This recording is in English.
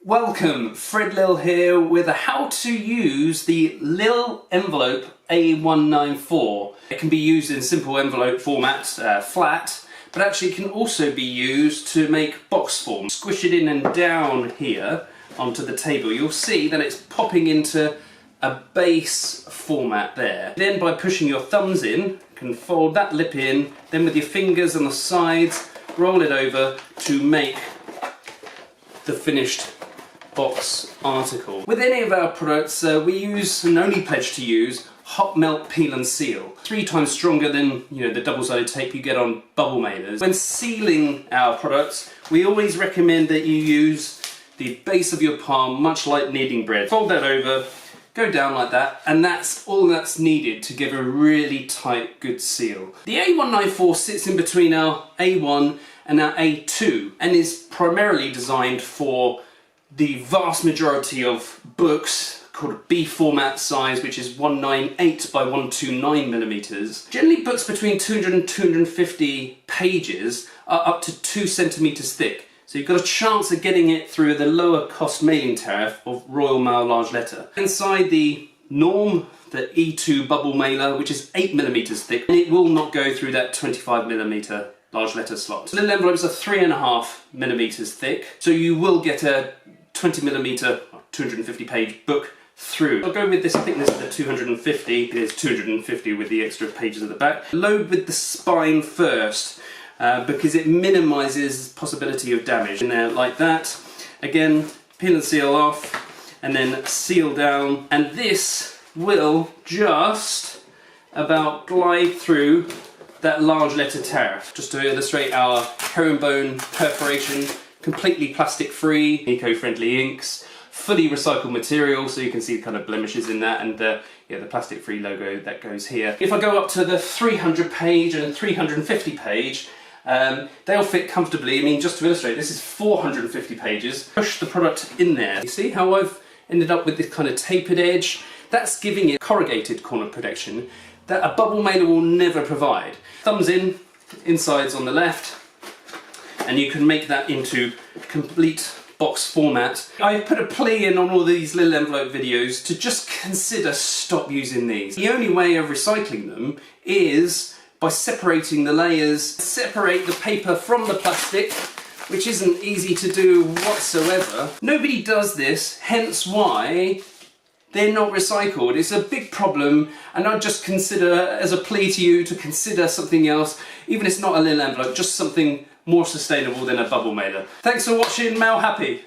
Welcome, Fred Lil here with a how to use the Lil Envelope A194. It can be used in simple envelope format, flat, but actually it can also be used to make box form. Squish it in and down here onto the table. You'll see that it's popping into a base format there. Then by pushing your thumbs in, you can fold that lip in, then with your fingers on the sides, roll it over to make the finished box article. With any of our products, we use and only pledge to use hot melt peel and seal. 3 times stronger than the double-sided tape you get on bubble mailers. When sealing our products, we always recommend that you use the base of your palm, much like kneading bread. Fold that over, go down like that, and that's all that's needed to give a really tight, good seal. The A194 sits in between our A1 and our A2 and is primarily designed for the vast majority of books called B format size, which is 198 by 129 millimeters. Generally books between 200 and 250 pages are up to 2 centimeters thick. So you've got a chance of getting it through the lower cost mailing tariff of Royal Mail large letter. Inside the norm, the E2 bubble mailer, which is 8 millimeters thick, and it will not go through that 25 millimeter large letter slot. Little envelopes are 3.5 millimeters thick, so you will get a 20 millimeter, 250 page book through. I'll go with this, I think this is the 250, it is 250 with the extra pages at the back. Load with the spine first, because it minimises possibility of damage. In there like that, again, peel and seal off, and then seal down, and this will just about glide through that large letter tariff. Just to illustrate our herringbone perforation, completely plastic free, eco-friendly inks, fully recycled material, so you can see kind of blemishes in that, and the plastic free logo that goes here. If I go up to the 300 page and 350 page, they'll fit comfortably. I mean, just to illustrate, this is 450 pages. Push the product in there. You see how I've ended up with this kind of tapered edge? That's giving it corrugated corner protection that a bubble mailer will never provide. Thumbs in, insides on the left, and you can make that into complete box format. I put a plea in on all these Lil Envelope videos to just consider stop using these. The only way of recycling them is by separating the layers, separate the paper from the plastic, which isn't easy to do whatsoever. Nobody does this, hence why they're not recycled. It's a big problem, and I'd just consider, as a plea to you, to consider something else, even if it's not a Lil Envelope, just something more sustainable than a bubble mailer. Thanks for watching, mail happy!